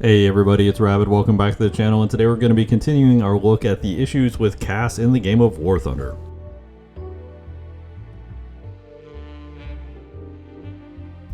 Hey everybody, it's Rabbit. Welcome back to the channel, and today we're going to be continuing our look at the issues with CAS in the game of War Thunder.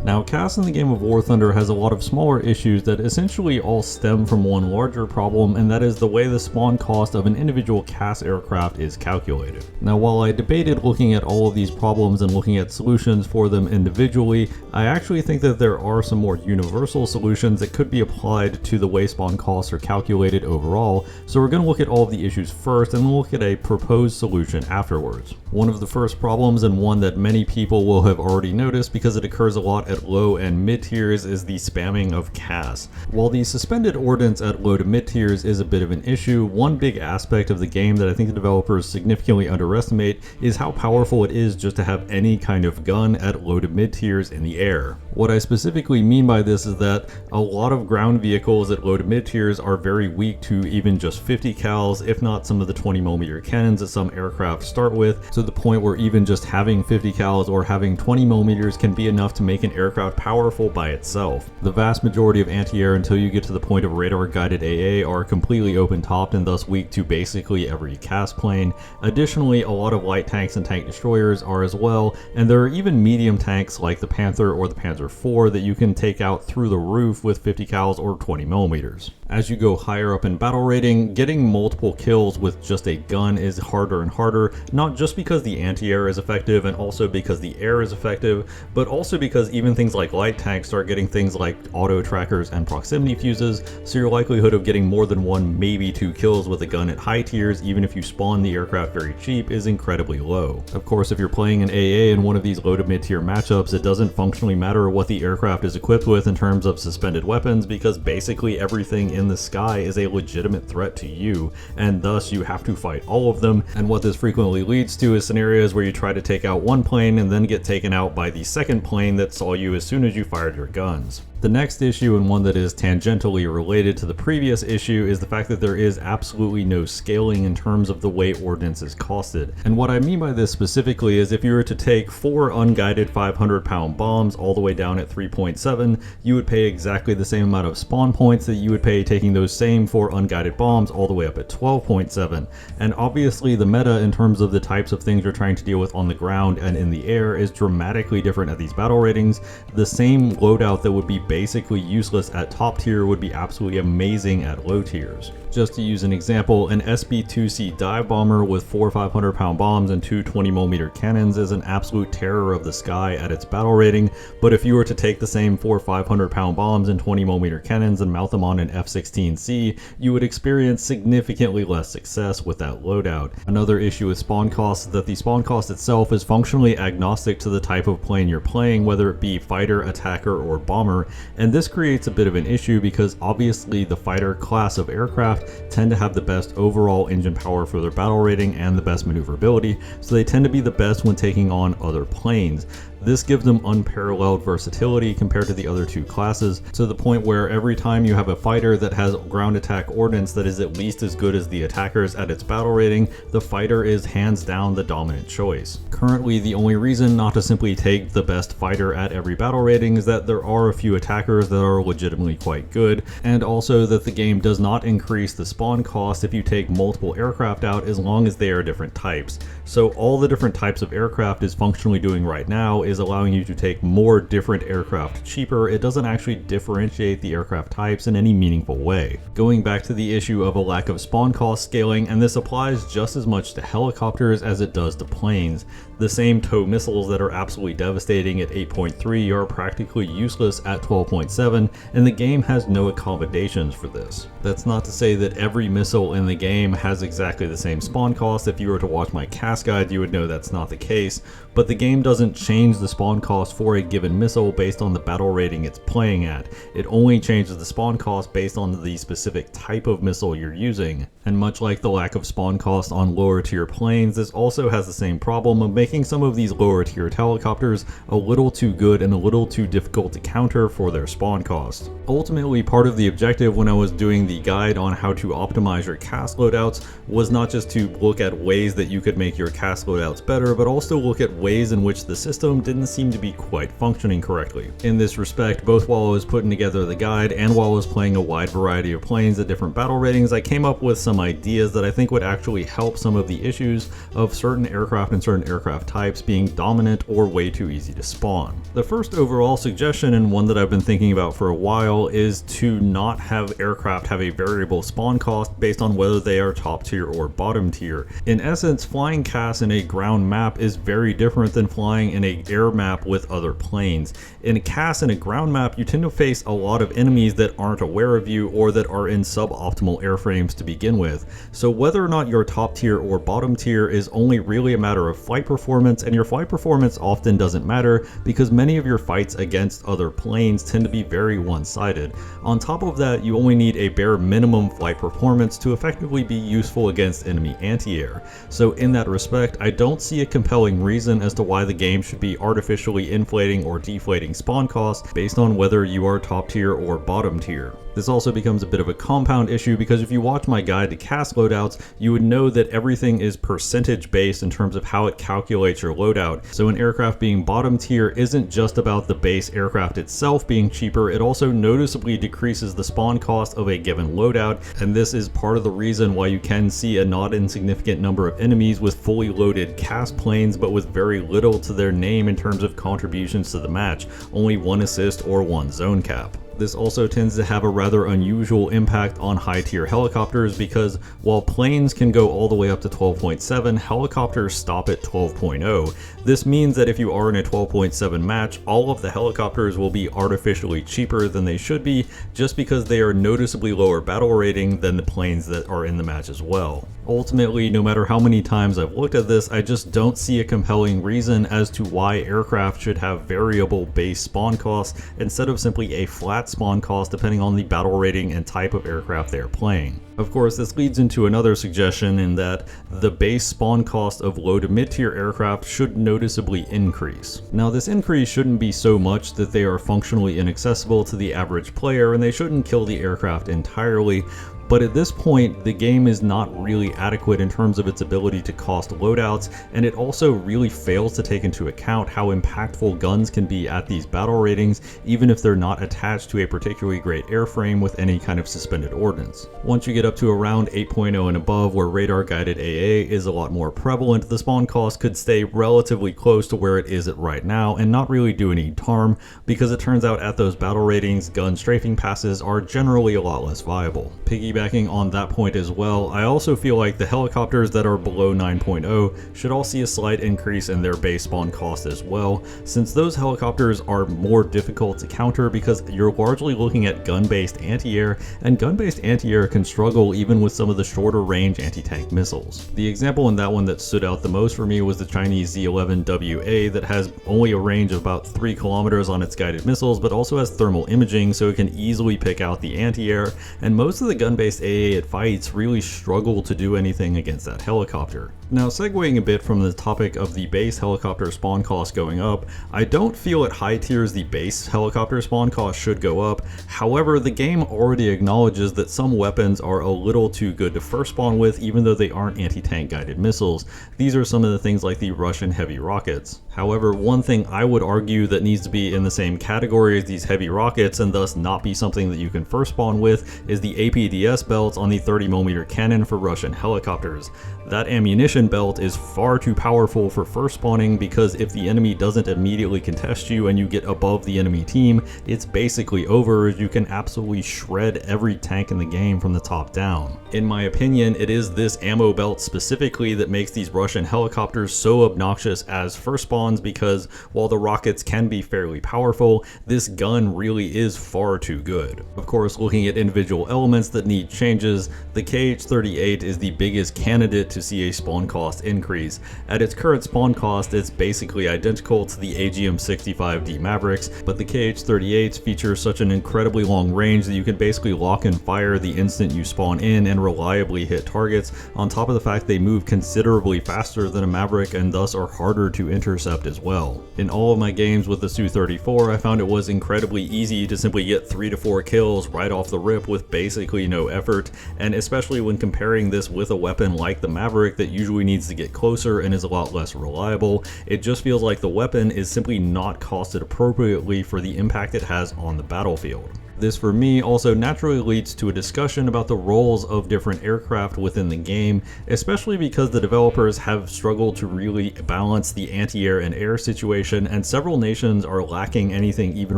Now, CAS in the game of War Thunder has a lot of smaller issues that essentially all stem from one larger problem, and that is the way the spawn cost of an individual CAS aircraft is calculated. Now, while I debated looking at all of these problems and looking at solutions for them individually, I actually think that there are some more universal solutions that could be applied to the way spawn costs are calculated overall, so we're going to look at all of the issues first and then look at a proposed solution afterwards. One of the first problems, and one that many people will have already noticed because it occurs a lot at low and mid tiers, is the spamming of CAS. While the suspended ordnance at low to mid tiers is a bit of an issue, one big aspect of the game that I think the developers significantly underestimate is how powerful it is just to have any kind of gun at low to mid tiers in the air. What I specifically mean by this is that a lot of ground vehicles at low to mid tiers are very weak to even just 50 cals, if not some of the 20mm cannons that some aircraft start with, to the point where even just having 50 cals or having 20mm can be enough to make an aircraft powerful by itself. The vast majority of anti-air until you get to the point of radar guided AA are completely open topped and thus weak to basically every CAS plane. Additionally, a lot of light tanks and tank destroyers are as well, and there are even medium tanks like the Panther or the Panzer IV that you can take out through the roof with 50 cals or 20mm. As you go higher up in battle rating, getting multiple kills with just a gun is harder and harder, not just because the anti-air is effective and also because the air is effective, but also because even things like light tanks start getting things like auto trackers and proximity fuses, so your likelihood of getting more than one, maybe two kills with a gun at high tiers, even if you spawn the aircraft very cheap, is incredibly low. Of course, if you're playing an AA in one of these low to mid tier matchups, it doesn't functionally matter what the aircraft is equipped with in terms of suspended weapons, because basically everything in the sky is a legitimate threat to you, and thus you have to fight all of them. And what this frequently leads to is scenarios where you try to take out one plane and then get taken out by the second plane that saw you as soon as you fired your guns. The next issue, and one that is tangentially related to the previous issue, is the fact that there is absolutely no scaling in terms of the way ordnance is costed. And what I mean by this specifically is if you were to take 4 unguided 500-pound bombs all the way down at 3.7, you would pay exactly the same amount of spawn points that you would pay taking those same 4 unguided bombs all the way up at 12.7. And obviously the meta in terms of the types of things you're trying to deal with on the ground and in the air is dramatically different at these battle ratings. The same loadout that would be basically useless at top tier would be absolutely amazing at low tiers. Just to use an example, an SB-2C dive bomber with 4 500-pound bombs and 2 20mm cannons is an absolute terror of the sky at its battle rating, but if you were to take the same 4 500-pound bombs and 20mm cannons and mount them on an F-16C, you would experience significantly less success with that loadout. Another issue with spawn costs is that the spawn cost itself is functionally agnostic to the type of plane you're playing, whether it be fighter, attacker, or bomber, and this creates a bit of an issue because obviously the fighter class of aircraft tend to have the best overall engine power for their battle rating and the best maneuverability, so they tend to be the best when taking on other planes. This gives them unparalleled versatility compared to the other two classes, to the point where every time you have a fighter that has ground attack ordnance that is at least as good as the attackers at its battle rating, the fighter is hands down the dominant choice. Currently, the only reason not to simply take the best fighter at every battle rating is that there are a few attackers that are legitimately quite good, and also that the game does not increase the spawn cost if you take multiple aircraft out as long as they are different types. So all the different types of aircraft is functionally doing right now is allowing you to take more different aircraft cheaper. It doesn't actually differentiate the aircraft types in any meaningful way. Going back to the issue of a lack of spawn cost scaling, and this applies just as much to helicopters as it does to planes. The same TOW missiles that are absolutely devastating at 8.3 are practically useless at 12.7, and the game has no accommodations for this. That's not to say that every missile in the game has exactly the same spawn cost. If you were to watch my CAS guide, you would know that's not the case, but the game doesn't change the spawn cost for a given missile based on the battle rating it's playing at. It only changes the spawn cost based on the specific type of missile you're using. And much like the lack of spawn cost on lower tier planes, this also has the same problem of making making some of these lower tiered helicopters a little too good and a little too difficult to counter for their spawn cost. Ultimately, part of the objective when I was doing the guide on how to optimize your CAS loadouts was not just to look at ways that you could make your CAS loadouts better, but also look at ways in which the system didn't seem to be quite functioning correctly. In this respect, both while I was putting together the guide and while I was playing a wide variety of planes at different battle ratings, I came up with some ideas that I think would actually help some of the issues of certain aircraft and certain aircraft types being dominant or way too easy to spawn. The first overall suggestion, and one that I've been thinking about for a while, is to not have aircraft have a variable spawn cost based on whether they are top tier or bottom tier. In essence, flying CAS in a ground map is very different than flying in an air map with other planes. In a CAS in a ground map, you tend to face a lot of enemies that aren't aware of you or that are in suboptimal airframes to begin with. So whether or not you're top tier or bottom tier is only really a matter of flight performance, and your flight performance often doesn't matter because many of your fights against other planes tend to be very one-sided. On top of that, you only need a bare minimum flight performance to effectively be useful against enemy anti-air. So in that respect, I don't see a compelling reason as to why the game should be artificially inflating or deflating spawn costs based on whether you are top tier or bottom tier. This also becomes a bit of a compound issue because if you watch my guide to CAS loadouts, you would know that everything is percentage based in terms of how it calculates your loadout. So an aircraft being bottom tier isn't just about the base aircraft itself being cheaper, it also noticeably decreases the spawn cost of a given loadout, and this is part of the reason why you can see a not insignificant number of enemies with fully loaded CAS planes but with very little to their name in terms of contributions to the match, only 1 assist or 1 zone cap. This also tends to have a rather unusual impact on high tier helicopters because while planes can go all the way up to 12.7, helicopters stop at 12.0. This means that if you are in a 12.7 match, all of the helicopters will be artificially cheaper than they should be just because they are noticeably lower battle rating than the planes that are in the match as well. Ultimately, no matter how many times I've looked at this, I just don't see a compelling reason as to why aircraft should have variable base spawn costs instead of simply a flat spawn cost depending on the battle rating and type of aircraft they are playing. Of course, this leads into another suggestion in that the base spawn cost of low to mid tier aircraft should noticeably increase. Now, this increase shouldn't be so much that they are functionally inaccessible to the average player and they shouldn't kill the aircraft entirely. But at this point, the game is not really adequate in terms of its ability to cost loadouts, and it also really fails to take into account how impactful guns can be at these battle ratings, even if they're not attached to a particularly great airframe with any kind of suspended ordnance. Once you get up to around 8.0 and above, where radar guided AA is a lot more prevalent, the spawn cost could stay relatively close to where it is at right now and not really do any harm, because it turns out at those battle ratings, gun strafing passes are generally a lot less viable. Piggybacking on that point as well, I also feel like the helicopters that are below 9.0 should all see a slight increase in their base spawn cost as well, since those helicopters are more difficult to counter because you're largely looking at gun-based anti-air, and gun-based anti-air can struggle even with some of the shorter range anti-tank missiles. The example in that one that stood out the most for me was the Chinese Z-11WA that has only a range of about 3 kilometers on its guided missiles, but also has thermal imaging so it can easily pick out the anti-air, and most of the gun-based AA at fights really struggle to do anything against that helicopter. Now, segueing a bit from the topic of the base helicopter spawn cost going up, I don't feel at high tiers the base helicopter spawn cost should go up. However, the game already acknowledges that some weapons are a little too good to first spawn with, even though they aren't anti-tank guided missiles. These are some of the things like the Russian heavy rockets. However, one thing I would argue that needs to be in the same category as these heavy rockets and thus not be something that you can first spawn with is the APDS belts on the 30mm cannon for Russian helicopters. That ammunition belt is far too powerful for first spawning because if the enemy doesn't immediately contest you and you get above the enemy team, it's basically over as you can absolutely shred every tank in the game from the top down. In my opinion, it is this ammo belt specifically that makes these Russian helicopters so obnoxious as first spawns because while the rockets can be fairly powerful, this gun really is far too good. Of course, looking at individual elements that need changes, the KH-38 is the biggest candidate to see a spawn cost increase. At its current spawn cost, it's basically identical to the AGM-65D Mavericks, but the KH-38s feature such an incredibly long range that you can basically lock and fire the instant you spawn in and reliably hit targets, on top of the fact they move considerably faster than a Maverick and thus are harder to intercept as well. In all of my games with the Su-34, I found it was incredibly easy to simply get 3 to 4 kills right off the rip with basically no effort, and especially when comparing this with a weapon like the Maverick that usually needs to get closer and is a lot less reliable, it just feels like the weapon is simply not costed appropriately for the impact it has on the battlefield. This for me also naturally leads to a discussion about the roles of different aircraft within the game, especially because the developers have struggled to really balance the anti-air and air situation, and several nations are lacking anything even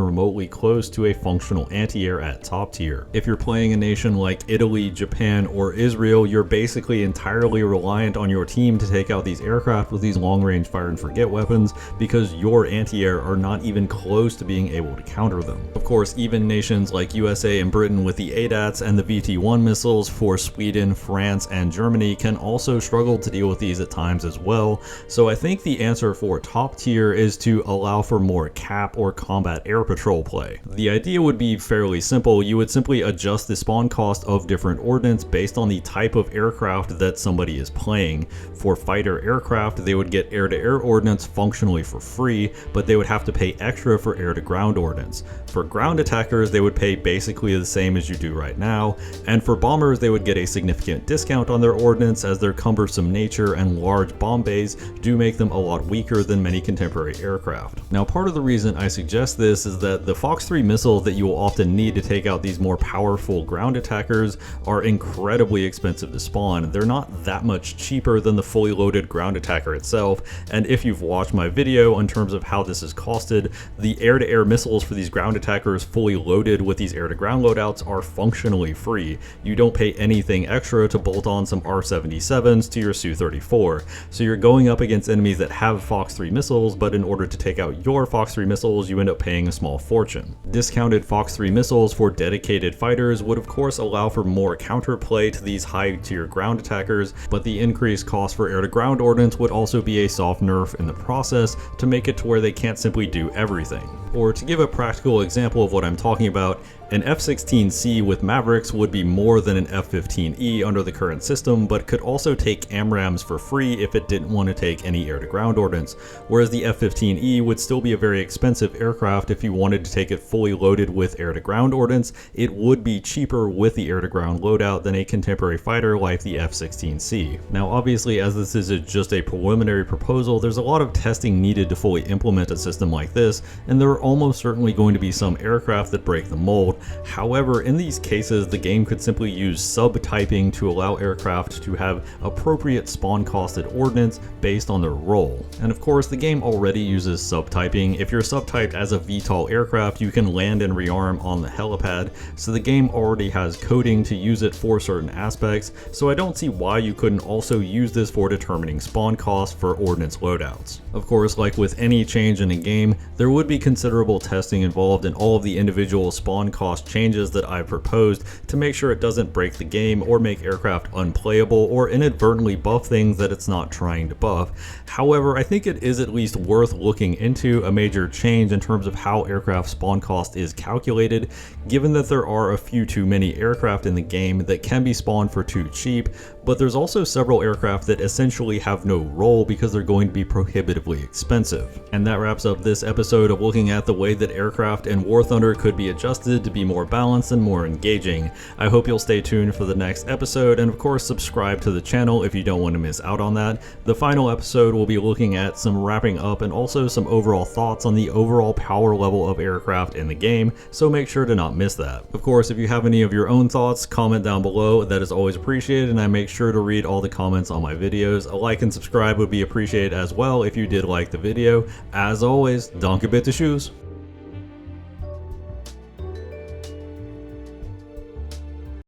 remotely close to a functional anti-air at top tier. If you're playing a nation like Italy, Japan, or Israel, you're basically entirely reliant on your team to take out these aircraft with these long-range fire and forget weapons because your anti-air are not even close to being able to counter them. Of course, even nations like USA and Britain with the ADATs and the VT-1 missiles for Sweden, France, and Germany can also struggle to deal with these at times as well, so I think the answer for top tier is to allow for more CAP or combat air patrol play. The idea would be fairly simple. You would simply adjust the spawn cost of different ordnance based on the type of aircraft that somebody is playing. For fighter aircraft, they would get air-to-air ordnance functionally for free, but they would have to pay extra for air-to-ground ordnance. For ground attackers, they would pay basically the same as you do right now, and for bombers they would get a significant discount on their ordnance as their cumbersome nature and large bomb bays do make them a lot weaker than many contemporary aircraft. Now, part of the reason I suggest this is that the Fox 3 missiles that you will often need to take out these more powerful ground attackers are incredibly expensive to spawn. They're not that much cheaper than the fully loaded ground attacker itself, and if you've watched my video in terms of how this is costed, the air-to-air missiles for these ground attackers fully loaded with these air-to-ground loadouts are functionally free. You don't pay anything extra to bolt on some R-77s to your Su-34, so you're going up against enemies that have Fox 3 missiles, but in order to take out your Fox 3 missiles, you end up paying a small fortune. Discounted Fox 3 missiles for dedicated fighters would of course allow for more counterplay to these high-tier ground attackers, but the increased cost for air-to-ground ordnance would also be a soft nerf in the process to make it to where they can't simply do everything. Or to give a practical example of what I'm talking about, an F-16C with Mavericks would be more than an F-15E under the current system, but could also take AMRAAMs for free if it didn't want to take any air-to-ground ordnance, whereas the F-15E would still be a very expensive aircraft if you wanted to take it fully loaded with air-to-ground ordnance. It would be cheaper with the air-to-ground loadout than a contemporary fighter like the F-16C. Now obviously, as this is just a preliminary proposal, there's a lot of testing needed to fully implement a system like this, and there are almost certainly going to be some aircraft that break the mold. However, in these cases, the game could simply use subtyping to allow aircraft to have appropriate spawn costed ordnance based on their role. And of course, the game already uses subtyping. If you're subtyped as a VTOL aircraft, you can land and rearm on the helipad, so the game already has coding to use it for certain aspects, so I don't see why you couldn't also use this for determining spawn costs for ordnance loadouts. Of course, like with any change in a game, there would be considerable testing involved in all of the individual spawn cost changes that I've proposed to make sure it doesn't break the game or make aircraft unplayable or inadvertently buff things that it's not trying to buff. However, I think it is at least worth looking into a major change in terms of how aircraft spawn cost is calculated, given that there are a few too many aircraft in the game that can be spawned for too cheap, but there's also several aircraft that essentially have no role because they're going to be prohibitively expensive. And that wraps up this episode of looking at the way that aircraft in War Thunder could be adjusted to be more balanced and more engaging. I hope you'll stay tuned for the next episode, and of course subscribe to the channel if you don't want to miss out on that. The final episode will be looking at some wrapping up and also some overall thoughts on the overall power level of aircraft in the game, so make sure to not miss that. Of course, if you have any of your own thoughts, comment down below. That is always appreciated, and I make sure to read all the comments on my videos. A like and subscribe would be appreciated as well if you did like the video. As always, danke bitte shoes.